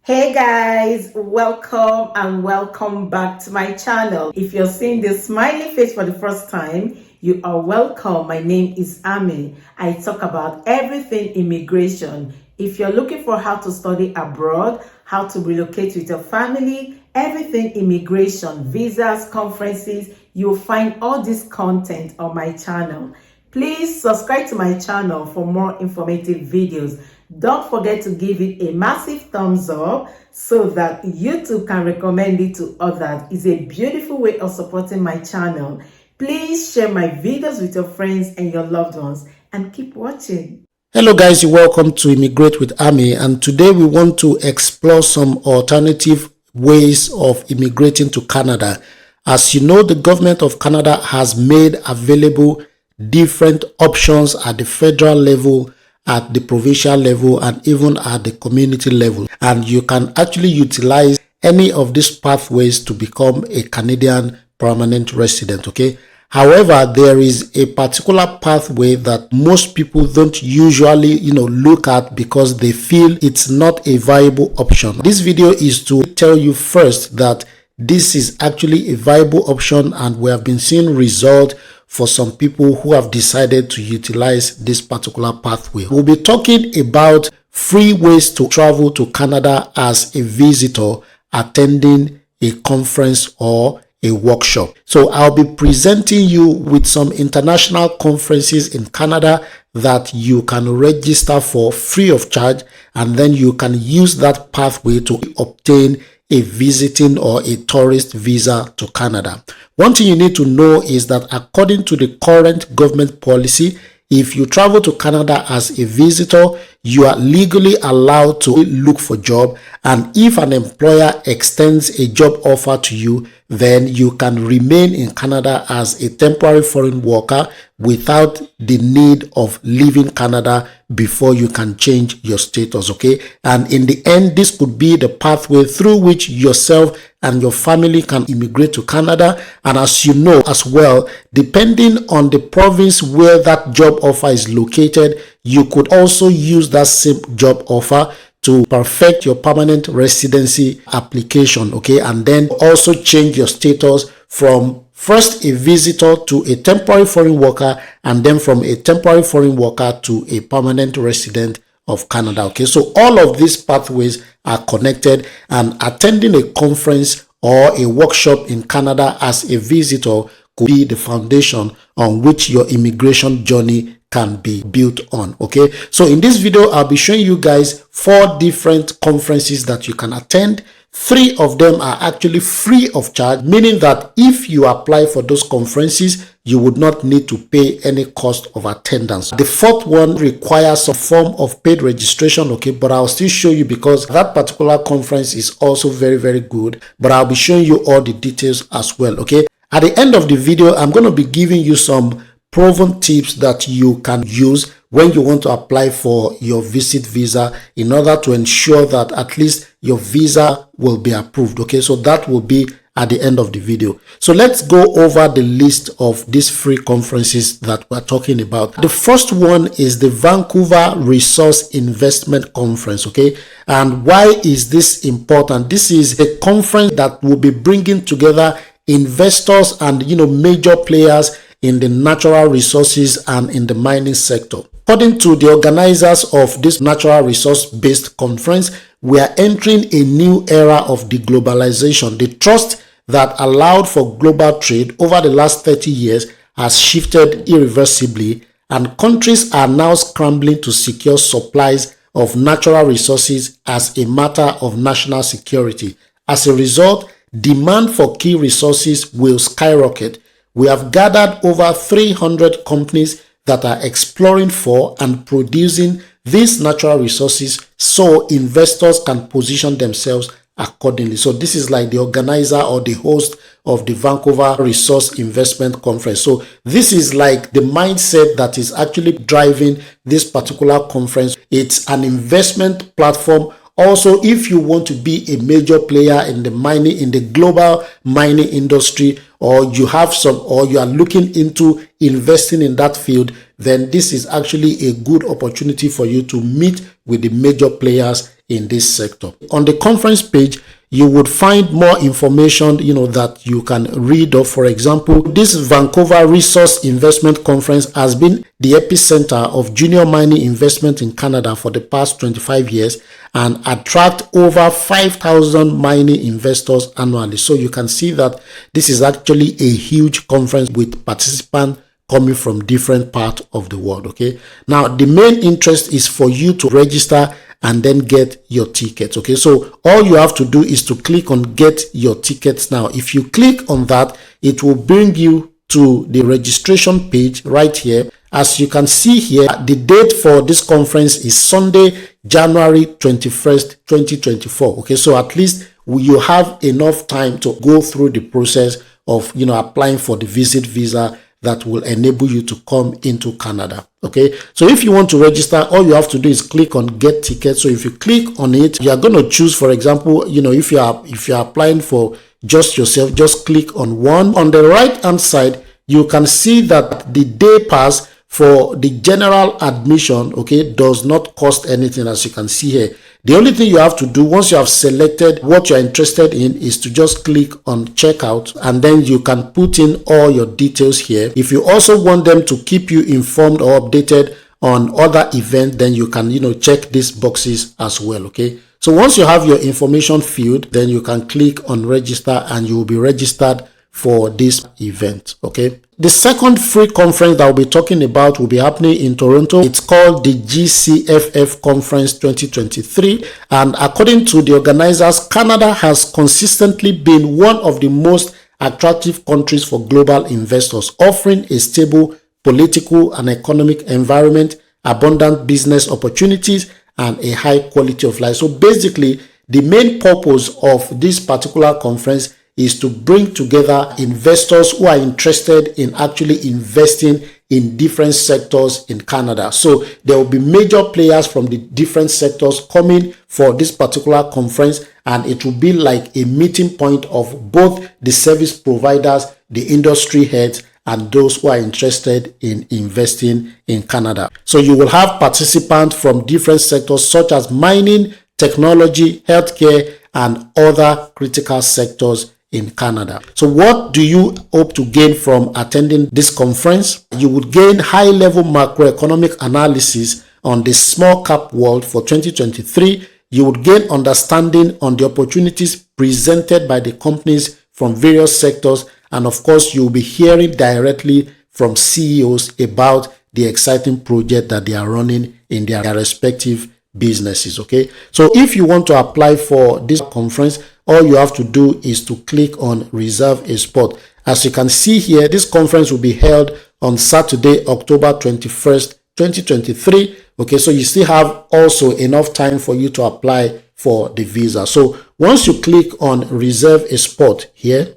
Hey guys, welcome and welcome back to my channel. If you're seeing this smiley face for the first time, you are welcome. My name is Ammy. I talk about everything immigration. If you're looking for how to study abroad, how to relocate with your family, everything immigration, visas, conferences, you'll find all this content on my channel. Please subscribe to my channel for more informative videos. Don't forget to give it a massive thumbs up so that YouTube can recommend it to others. It's a beautiful way of supporting my channel. Please share my videos with your friends and your loved ones and keep watching. Hello guys, you're welcome to Immigrate with Ammy, and today we want to explore some alternative ways of immigrating to Canada. As you know, the government of Canada has made available different options at the federal level, at the provincial level, and even at the community level. And you can actually utilize any of these pathways to become a Canadian permanent resident, okay? However, there is a particular pathway that most people don't usually, look at because they feel it's not a viable option. This video is to tell you first that this is actually a viable option, and we have been seeing results for some people who have decided to utilize this particular pathway. We'll be talking about free ways to travel to Canada as a visitor attending a conference or a workshop. So I'll be presenting you with some international conferences in Canada that you can register for free of charge, and then you can use that pathway to obtain a visiting or a tourist visa to Canada. One thing you need to know is that according to the current government policy, if you travel to Canada as a visitor, you are legally allowed to look for a job, and if an employer extends a job offer to you, then you can remain in Canada as a temporary foreign worker without the need of leaving Canada before you can change your status, okay? And in the end, this could be the pathway through which yourself and your family can immigrate to Canada. And as you know as well, depending on the province where that job offer is located, you could also use that same job offer to perfect your permanent residency application, okay? And then also change your status from first a visitor to a temporary foreign worker, and then from a temporary foreign worker to a permanent resident of Canada, okay? So all of these pathways are connected, and attending a conference or a workshop in Canada as a visitor could be the foundation on which your immigration journey can be built on, okay? So in this video, I'll be showing you guys 4 different conferences that you can attend. 3 of them are actually free of charge, meaning that if you apply for those conferences, you would not need to pay any cost of attendance. The 4th one requires some form of paid registration, okay? But I'll still show you because that particular conference is also very, very good. But I'll be showing you all the details as well, okay? At the end of the video, I'm going to be giving you some proven tips that you can use when you want to apply for your visit visa in order to ensure that at least your visa will be approved, okay? So that will be at the end of the video. So let's go over the list of these free conferences that we're talking about. The first one is the Vancouver Resource Investment Conference, okay? And why is this important? This is a conference that will be bringing together investors and major players in the natural resources and in the mining sector. According to the organizers of this natural resource-based conference, we are entering a new era of deglobalization. The trust that allowed for global trade over the last 30 years has shifted irreversibly, and countries are now scrambling to secure supplies of natural resources as a matter of national security. As a result, demand for key resources will skyrocket. We have gathered over 300 companies that are exploring for and producing these natural resources so investors can position themselves accordingly. So this is like the organizer or the host of the Vancouver Resource Investment Conference. So this is like the mindset that is actually driving this particular conference. It's an investment platform. Also, if you want to be a major player in the global mining industry, or you have some, or you are looking into investing in that field, then this is actually a good opportunity for you to meet with the major players in this sector. On the conference page, you would find more information, that you can read of. For example, this Vancouver Resource Investment Conference has been the epicenter of junior mining investment in Canada for the past 25 years and attract over 5,000 mining investors annually. So you can see that this is actually a huge conference with participants coming from different parts of the world. Okay, now the main interest is for you to register and then get your tickets. Okay, so all you have to do is to click on get your tickets now. If you click on that, it will bring you to the registration page right here. As you can see here, the date for this conference is Sunday, January 21st, 2024. Okay, so at least you have enough time to go through the process of applying for the visit visa that will enable you to come into Canada. Okay, so if you want to register, all you have to do is click on get tickets. So if you click on it, you are going to choose, for example, if you are applying for just yourself, just click on one. On the right hand side, you can see that the day pass for the general admission, okay, does not cost anything, as you can see here. The only thing you have to do once you have selected what you're interested in is to just click on checkout, and then you can put in all your details here. If you also want them to keep you informed or updated on other events, then you can check these boxes as well. Okay, so once you have your information filled, then you can click on register and you will be registered for this event. Okay, the second free conference that we'll be talking about will be happening in Toronto. It's called the GCFF Conference 2023, and according to the organizers, Canada has consistently been one of the most attractive countries for global investors, offering a stable political and economic environment, abundant business opportunities, and a high quality of life. So basically, the main purpose of this particular conference is to bring together investors who are interested in actually investing in different sectors in Canada. So there will be major players from the different sectors coming for this particular conference, and it will be like a meeting point of both the service providers, the industry heads, and those who are interested in investing in Canada. So you will have participants from different sectors such as mining, technology, healthcare, and other critical sectors in Canada. So what do you hope to gain from attending this conference? You would gain high-level macroeconomic analysis on the small cap world for 2023. You would gain understanding on the opportunities presented by the companies from various sectors, and of course, you will be hearing directly from CEOs about the exciting project that they are running in their respective businesses. Okay, so if you want to apply for this conference, all you have to do is to click on reserve a spot. As you can see here, this conference will be held on Saturday, October 21st, 2023. Okay, so you still have also enough time for you to apply for the visa. So once you click on reserve a spot here,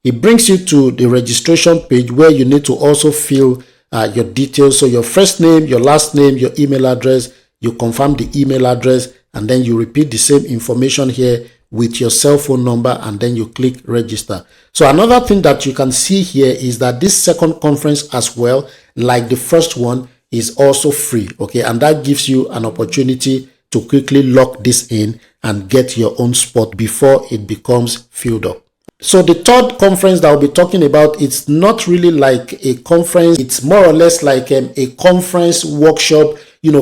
it brings you to the registration page where you need to also fill your details. So your first name, your last name, your email address, you confirm the email address, and then you repeat the same information here with your cell phone number, and then you click register. So another thing that you can see here is that this second conference as well, like the first one, is also free. Okay, and that gives you an opportunity to quickly lock this in and get your own spot before it becomes filled up. So the third conference that we'll be talking about, it's not really like a conference. It's more or less like a conference workshop,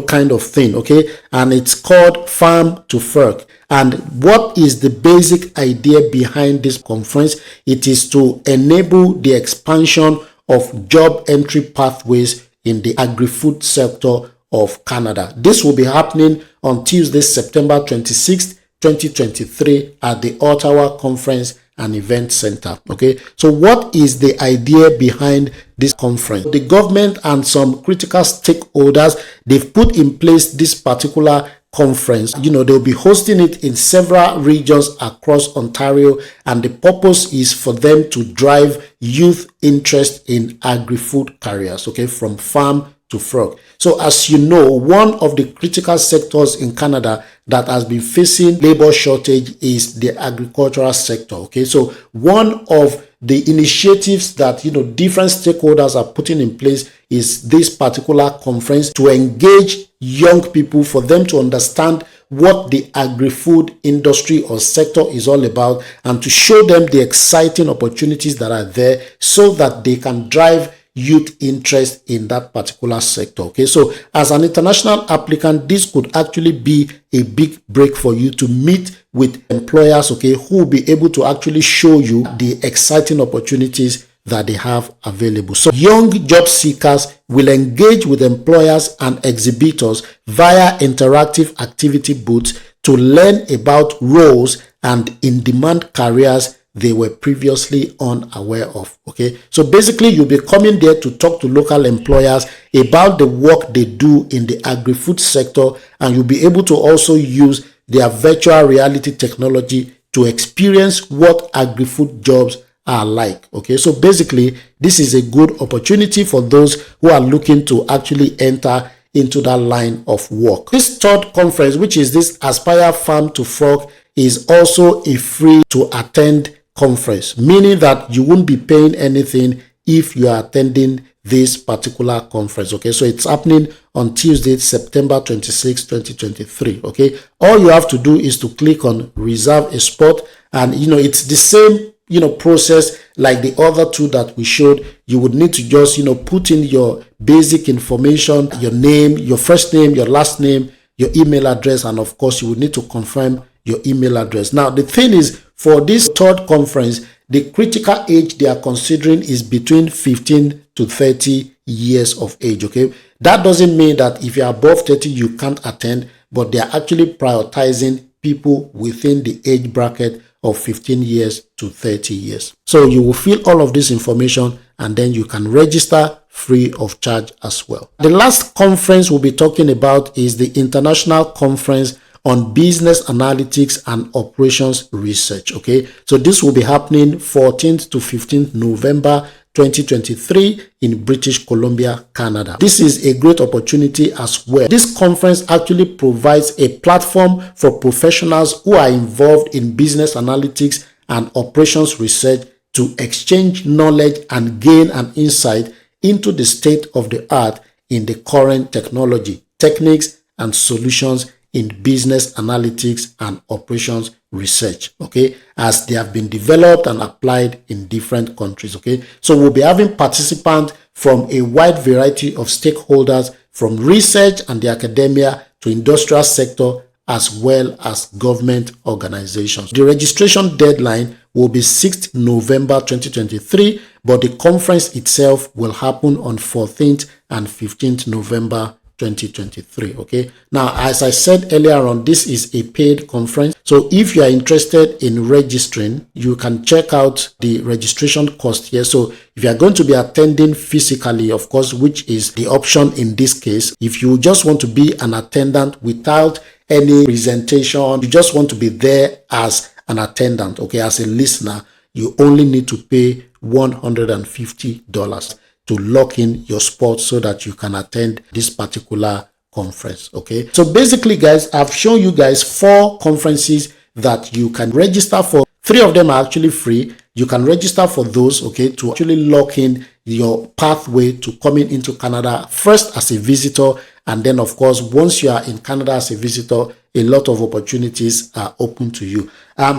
kind of thing. Okay, and it's called Farm to Fork. And what is the basic idea behind this conference? It is to enable the expansion of job entry pathways in the agri-food sector of Canada. This will be happening on Tuesday, September 26th, 2023 at the Ottawa Conference and Event Center. Okay, so what is the idea behind this conference? The government and some critical stakeholders, they've put in place this particular conference. They'll be hosting it in several regions across Ontario, and the purpose is for them to drive youth interest in agri-food careers, okay, from farm to frog. So as you know, one of the critical sectors in Canada that has been facing labor shortage is the agricultural sector. Okay, so one of the initiatives that different stakeholders are putting in place is this particular conference to engage young people, for them to understand what the agri-food industry or sector is all about, and to show them the exciting opportunities that are there so that they can drive youth interest in that particular sector. Okay, so as an international applicant, this could actually be a big break for you to meet with employers, okay, who will be able to actually show you the exciting opportunities that they have available. So young job seekers will engage with employers and exhibitors via interactive activity booths to learn about roles and in-demand careers they were previously unaware of. Okay, so basically you'll be coming there to talk to local employers about the work they do in the agri-food sector, and you'll be able to also use their virtual reality technology to experience what agri-food jobs are like. Okay, so basically this is a good opportunity for those who are looking to actually enter into that line of work. This third conference, which is this Aspire Farm to Frog, is also a free to attend conference, meaning that you won't be paying anything if you are attending this particular conference. Okay, so it's happening on Tuesday, September 26, 2023. Okay, all you have to do is to click on reserve a spot, and it's the same process like the other two that we showed. You would need to just put in your basic information, your name, your first name, your last name, your email address, and of course you would need to confirm your email address. Now the thing is, for this third conference, the critical age they are considering is between 15 to 30 years of age. Okay, that doesn't mean that if you're above 30 you can't attend, but they are actually prioritizing people within the age bracket of 15 years to 30 years. So you will fill all of this information and then you can register free of charge as well. The last conference we'll be talking about is the International Conference on Business Analytics and Operations Research. Okay, so this will be happening 14th to 15th November 2023 in British Columbia, Canada. This is a great opportunity as well. This conference actually provides a platform for professionals who are involved in business analytics and operations research to exchange knowledge and gain an insight into the state of the art in the current technology, techniques, and solutions in business analytics and operations research, okay, as they have been developed and applied in different countries. Okay, so we'll be having participants from a wide variety of stakeholders, from research and the academia to industrial sector, as well as government organizations. The registration deadline will be 6th November 2023, but the conference itself will happen on 14th and 15th November 2023. Okay, now as I said earlier on, this is a paid conference, so if you are interested in registering, you can check out the registration cost here. So if you are going to be attending physically, of course, which is the option in this case, if you just want to be an attendant without any presentation, you just want to be there as an attendant, okay, as a listener, you only need to pay $150 to lock in your spot so that you can attend this particular conference. Okay, so basically guys, I've shown you guys 4 conferences that you can register for. 3 of them are actually free. You can register for those, okay, to actually lock in your pathway to coming into Canada, first as a visitor, and then of course once you are in Canada as a visitor, a lot of opportunities are open to you.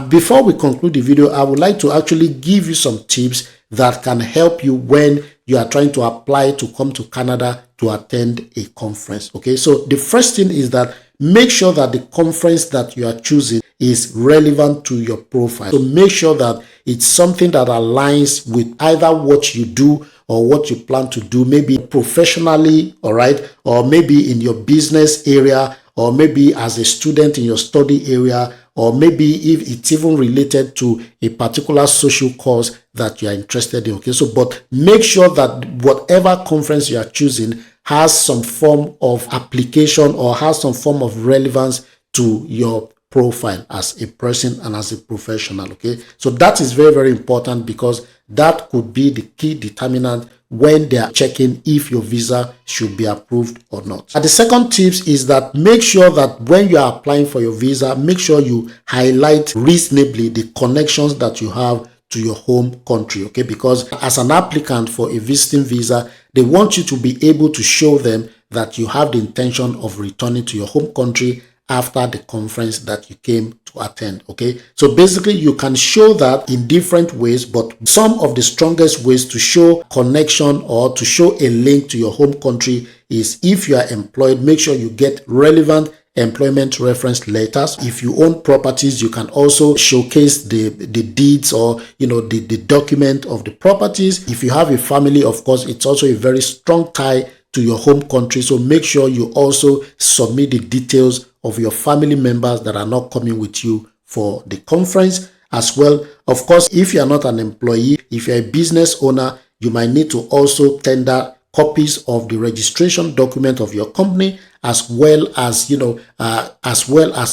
Before we conclude the video, I would like to actually give you some tips that can help you when you are trying to apply to come to Canada to attend a conference. Okay, so the first thing is that make sure that the conference that you are choosing is relevant to your profile. So make sure that it's something that aligns with either what you do or what you plan to do, maybe professionally, all right, or maybe in your business area, or maybe as a student in your study area, or maybe if it's even related to a particular social cause that you are interested in. Okay, so but make sure that whatever conference you are choosing has some form of application or has some form of relevance to your profile as a person and as a professional. Okay, so that is very, very important, because that could be the key determinant when they are checking if your visa should be approved or not. And the second tips is that make sure that when you are applying for your visa, make sure you highlight reasonably the connections that you have to your home country, okay? Because as an applicant for a visiting visa, they want you to be able to show them that you have the intention of returning to your home country after the conference that you came to attend, okay? So basically you can show that in different ways, but some of the strongest ways to show connection or to show a link to your home country is if you are employed, make sure you get relevant employment reference letters. If you own properties, you can also showcase the deeds or the document of the properties. If you have a family, of course, it's also a very strong tie to your home country, so make sure you also submit the details of your family members that are not coming with you for the conference as well. Of course, if you are not an employee, if you're a business owner, you might need to also tender copies of the registration document of your company, as well as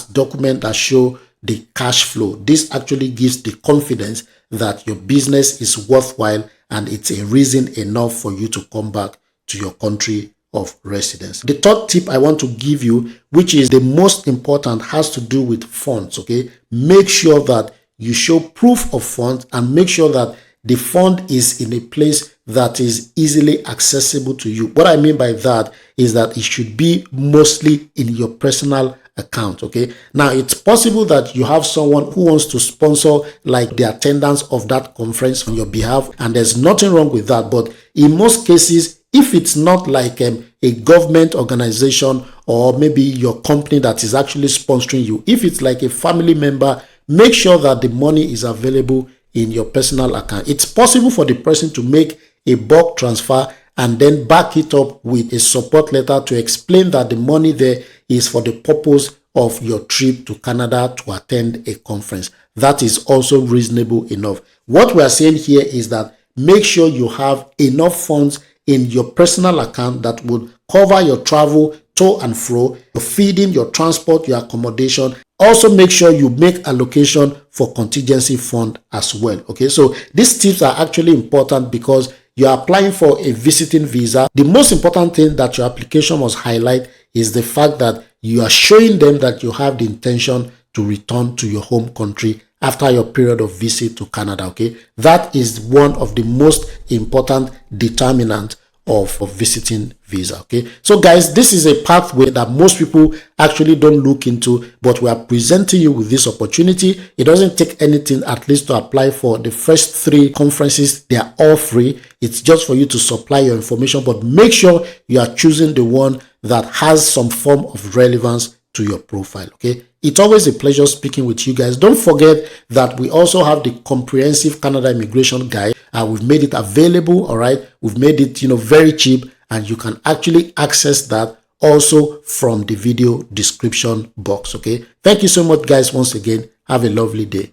document that show the cash flow. This actually gives the confidence that your business is worthwhile and it's a reason enough for you to come back to your country of residence. The third tip I want to give you, which is the most important, has to do with funds, okay? Make sure that you show proof of funds and make sure that the fund is in a place that is easily accessible to you. What I mean by that is that it should be mostly in your personal account, okay? Now, it's possible that you have someone who wants to sponsor like the attendance of that conference on your behalf, and there's nothing wrong with that. But in most cases, if it's not like a government organization or maybe your company that is actually sponsoring you, if it's like a family member, make sure that the money is available in your personal account. It's possible for the person to make a bulk transfer and then back it up with a support letter to explain that the money there is for the purpose of your trip to Canada to attend a conference. That is also reasonable enough. What we are saying here is that make sure you have enough funds in your personal account that would cover your travel to and fro, your feeding, your transport, your accommodation. Also make sure you make allocation for contingency fund as well, okay? So these tips are actually important because you are applying for a visiting visa. The most important thing that your application must highlight is the fact that you are showing them that you have the intention to return to your home country after your period of visit to Canada, okay? That is one of the most important determinants of visiting visa, okay? So guys, this is a pathway that most people actually don't look into, but we are presenting you with this opportunity. It doesn't take anything at least to apply for the first 3 conferences. They are all free. It's just for you to supply your information, but make sure you are choosing the one that has some form of relevance to your profile, okay? It's always a pleasure speaking with you guys. Don't forget that we also have the comprehensive Canada immigration guide. We've made it available, all right? We've made it, very cheap, and you can actually access that also from the video description box, okay? Thank you so much, guys. Once again, have a lovely day.